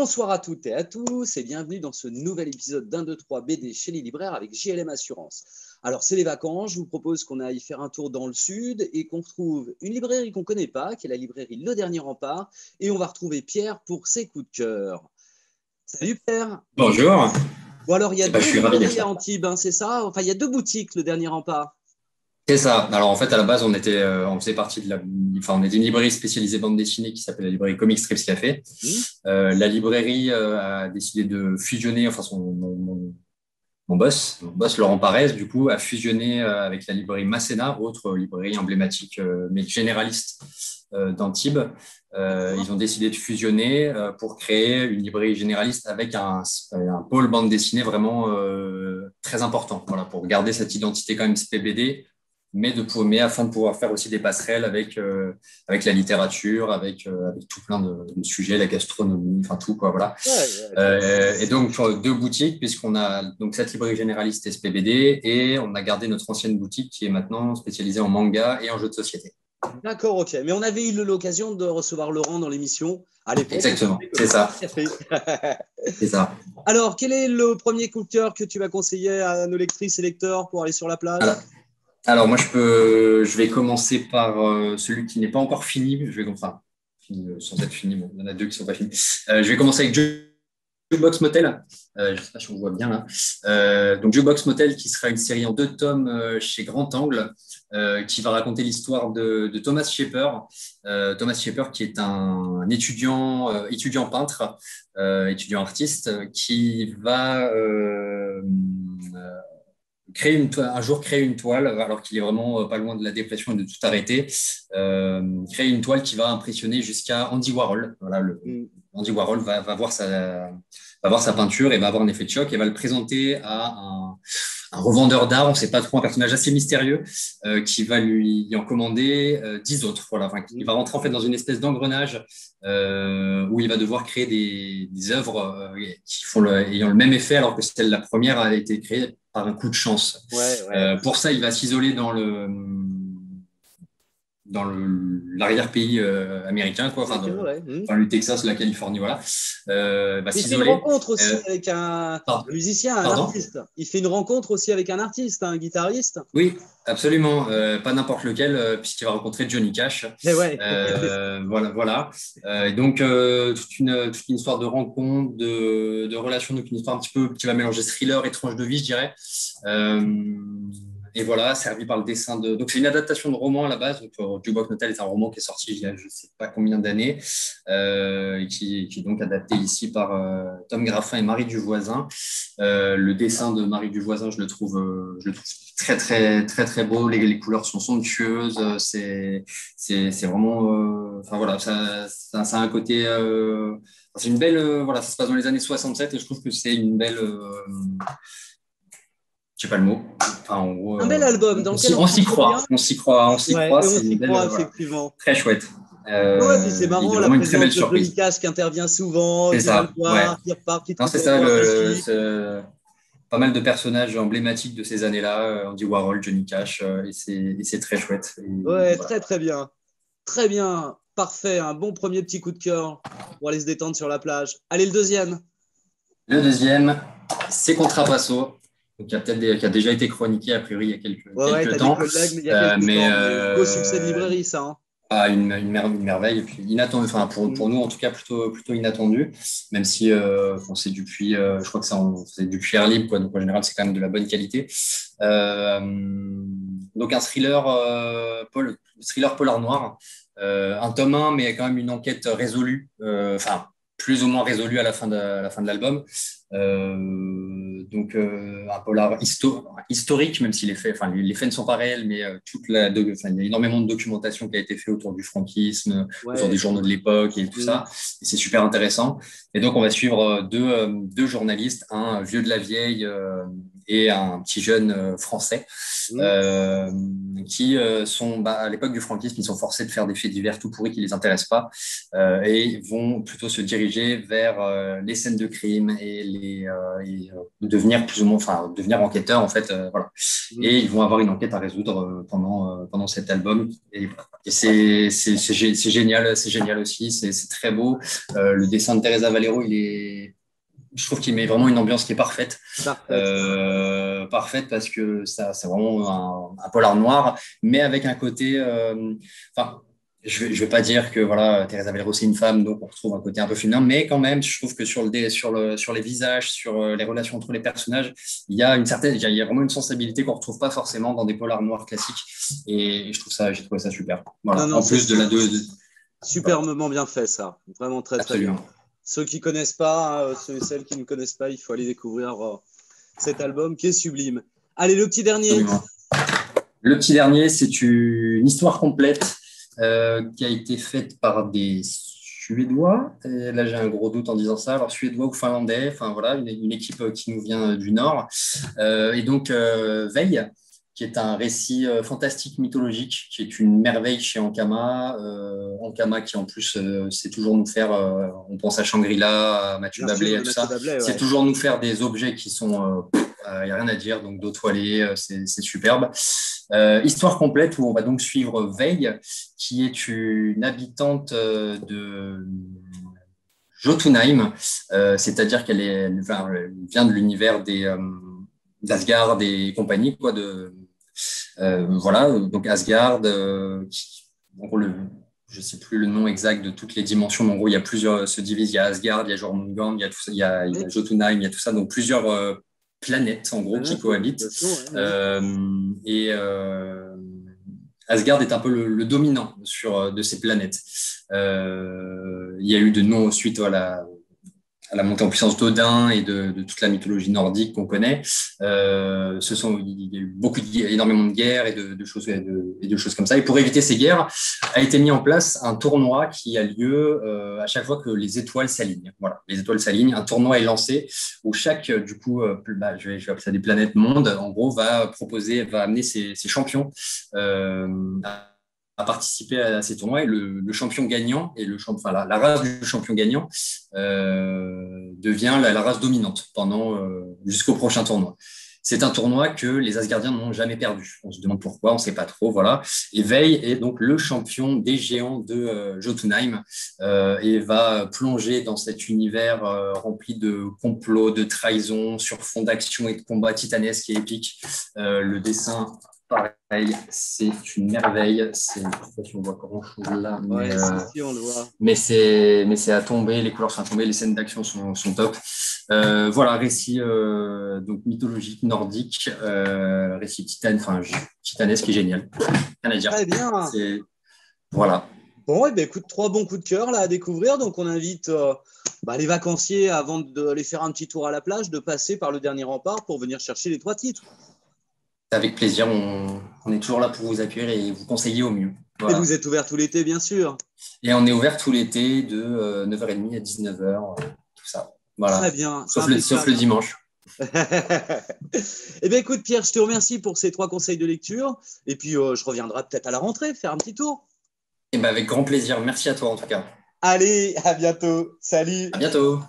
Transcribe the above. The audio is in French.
Bonsoir à toutes et à tous et bienvenue dans ce nouvel épisode d'1, 2, 3 BD chez les libraires avec JLM Assurance. Alors c'est les vacances, je vous propose qu'on aille faire un tour dans le sud et qu'on retrouve une librairie qu'on ne connaît pas, qui est la librairie Le Dernier Rempart, et on va retrouver Pierre pour ses coups de cœur. Salut Pierre. Bonjour. Bon alors il y a deux Je suis ravi d'être librairies à là. Antibes, hein, c'est ça? Enfin il y a deux boutiques Le Dernier Rempart. C'est ça. Alors en fait, à la base, on faisait partie on était une librairie spécialisée bande dessinée qui s'appelle la librairie Comics Strips Café. La librairie a décidé de fusionner, enfin mon boss Laurent Paresse, du coup, a fusionné avec la librairie Masséna, autre librairie emblématique mais généraliste d'Antibes. Ils ont décidé de fusionner pour créer une librairie généraliste avec un pôle bande dessinée vraiment très important, voilà, pour garder cette identité quand même SPBD, mais afin de pouvoir faire aussi des passerelles avec la littérature, avec tout plein de sujets, la gastronomie, enfin tout quoi, voilà. Et donc deux boutiques, puisqu'on a donc cette librairie généraliste SPBD et on a gardé notre ancienne boutique qui est maintenant spécialisée en manga et en jeux de société. D'accord, ok. Mais on avait eu l'occasion de recevoir Laurent dans l'émission à l'époque. Exactement, c'est ça. C'est ça. Alors, quel est le premier coup de cœur que tu vas conseiller à nos lectrices et lecteurs pour aller sur la plage? Alors moi, je vais commencer par celui qui n'est pas encore fini. Sans être fini, bon, il y en a deux qui ne sont pas finis. Je vais commencer avec Jukebox Motel. Je ne sais pas si on voit bien là. Donc Jukebox Motel, qui sera une série en 2 tomes chez Grand Angle, qui va raconter l'histoire de Thomas Shepper. Thomas Shepper, qui est un étudiant peintre, étudiant artiste, qui va créer une toile, alors qu'il est vraiment pas loin de la dépression et de tout arrêter, créer une toile qui va impressionner jusqu'à Andy Warhol. Voilà, Andy Warhol va voir sa peinture et va avoir un effet de choc et va le présenter à un revendeur d'art, on ne sait pas trop, un personnage assez mystérieux, qui va lui en commander 10 autres. Voilà. Enfin, il va rentrer en fait dans une espèce d'engrenage où il va devoir créer des œuvres ayant le même effet, alors que la première a été créée par un coup de chance. Pour ça, il va s'isoler dans l'arrière-pays américain, quoi, dans le Texas, la Californie, voilà. Il fait une rencontre aussi avec un musicien, un artiste. Il fait une rencontre aussi avec un artiste, un guitariste. Oui, absolument. Pas n'importe lequel, puisqu'il va rencontrer Johnny Cash. Voilà. Et donc, toute une histoire de rencontre, de relation, donc une histoire un petit peu qui va mélanger thriller et tranche de vie, je dirais. Et voilà, servi par le dessin de. Donc, c'est une adaptation de roman à la base. Donc, Jukebox Motel est un roman qui est sorti il y a je ne sais pas combien d'années, qui est donc adapté ici par Tom Graffin et Marie Duvoisin. Le dessin de Marie Duvoisin, je le trouve très, très, très, très beau. Les couleurs sont somptueuses. C'est vraiment. Enfin, voilà, ça a un côté. C'est une belle. Voilà, ça se passe dans les années 67 et je trouve que c'est une belle. Je sais pas le mot. Enfin, en gros, un bel album dans lequel on s'y croit. C'est une belle, effectivement. Très chouette. Puis c'est marrant, la présence de Johnny Cash qui intervient souvent. C'est ça. Qui repart, qui c'est ça. Pas mal de personnages emblématiques de ces années-là, Andy Warhol, Johnny Cash, et c'est très chouette. Voilà. Très très bien. Très bien. Parfait. Un bon premier petit coup de cœur pour aller se détendre sur la plage. Allez, le deuxième. Le deuxième, c'est Contrapasso. Donc, qui a déjà été chroniqué, a priori, il y a quelques temps. Des collègues, mais il y a quelques temps. Beau succès de librairie, ça. Une merveille, et puis inattendu, enfin pour nous en tout cas plutôt inattendu, même si c'est depuis, je crois que c'est depuis Air Libre, quoi, donc en général c'est quand même de la bonne qualité. Donc un thriller polar noir, un tome 1, mais quand même une enquête résolue, plus ou moins résolue à la fin de l'album. Donc un polar historique, même si les faits ne sont pas réels, mais il y a énormément de documentation qui a été faite autour du franquisme, autour des journaux de l'époque et tout ça, et c'est super intéressant. Et donc on va suivre deux journalistes, un vieux de la vieille et un petit jeune français qui sont, à l'époque du franquisme, ils sont forcés de faire des faits divers tout pourris qui les intéressent pas et vont plutôt se diriger vers les scènes de crime et devenir plus ou moins, enfin, devenir enquêteurs, en fait, voilà. Et ils vont avoir une enquête à résoudre pendant cet album. Et c'est génial aussi, c'est très beau. Le dessin de Teresa Valero, je trouve qu'il met vraiment une ambiance qui est parfaite. Parfaite parce que c'est vraiment un polar noir, mais avec un côté. Enfin, je vais pas dire que voilà, Teresa Valero c'est une femme, donc on retrouve un côté un peu féminin, mais quand même, je trouve que sur les visages, sur les relations entre les personnages, il y a vraiment une sensibilité qu'on retrouve pas forcément dans des polars noirs classiques. Et j'ai trouvé ça super. Voilà. Non, en plus de la deux. Superbement bien fait, ça. Vraiment très, très bien. Ceux qui connaissent pas, ceux et celles qui ne connaissent pas, il faut aller découvrir cet album qui est sublime. Allez, le petit dernier. Absolument. Le petit dernier, c'est une histoire complète qui a été faite par des Suédois. Et là, j'ai un gros doute en disant ça. Alors, Suédois ou Finlandais, enfin voilà, une équipe qui nous vient du Nord. Et donc, Veille, qui est un récit fantastique mythologique, qui est une merveille chez Ankama. Ankama qui, en plus, c'est toujours nous faire, on pense à Shangri-La, à Mathieu Bablé, à tout ça. C'est toujours nous faire des objets qui sont, il n'y a rien à dire, donc d'eau toilée, c'est superbe. Histoire complète où on va donc suivre Veille, qui est une habitante de Jotunheim, c'est-à-dire qu'elle vient de l'univers d'Asgard et compagnie, quoi, voilà, donc Asgard, je ne sais plus le nom exact de toutes les dimensions, mais en gros, il y a plusieurs, se divise, il y a Asgard, il y a Jormungand, il y a tout ça, il y a Jotunheim, il y a tout ça, donc plusieurs planètes, en gros, qui cohabitent. Asgard est un peu le dominant de ces planètes. Il y a eu de noms suite à la montée en puissance d'Odin et de toute la mythologie nordique qu'on connaît. Il y a eu énormément de guerres et de choses comme ça. Et pour éviter ces guerres, a été mis en place un tournoi qui a lieu à chaque fois que les étoiles s'alignent. Voilà, les étoiles s'alignent. Un tournoi est lancé où chaque, je vais appeler ça des planètes mondes, en gros, va amener ses champions à participer à ces tournois et le champion gagnant et la race du champion gagnant devient la race dominante jusqu'au prochain tournoi. C'est un tournoi que les Asgardiens n'ont jamais perdu. On se demande pourquoi, on ne sait pas trop, voilà. Et Veil est donc le champion des géants de Jotunheim et va plonger dans cet univers rempli de complots, de trahisons, sur fond d'action et de combats titanesques et épiques. Le dessin, pareil, c'est une merveille. Je ne sais pas si on voit grand-chose là, si, on le voit. Mais c'est à tomber, les couleurs sont à tomber, les scènes d'action sont top. Voilà, récit donc mythologique, nordique, récit titanesque qui est génial. Rien à dire. Très bien. Voilà. Bon, écoute, 3 bons coups de cœur là à découvrir. Donc, on invite les vacanciers, avant d'aller faire un petit tour à la plage, de passer par le dernier rempart pour venir chercher les 3 titres. Avec plaisir, on est toujours là pour vous accueillir et vous conseiller au mieux. Voilà. Et vous êtes ouvert tout l'été, bien sûr. Et on est ouvert tout l'été de 9h30 à 19h, tout ça. Voilà. Très bien. Sauf le dimanche. Eh bien, écoute, Pierre, je te remercie pour ces 3 conseils de lecture. Et puis, je reviendrai peut-être à la rentrée, faire un petit tour. Et avec grand plaisir. Merci à toi, en tout cas. Allez, à bientôt. Salut. À bientôt.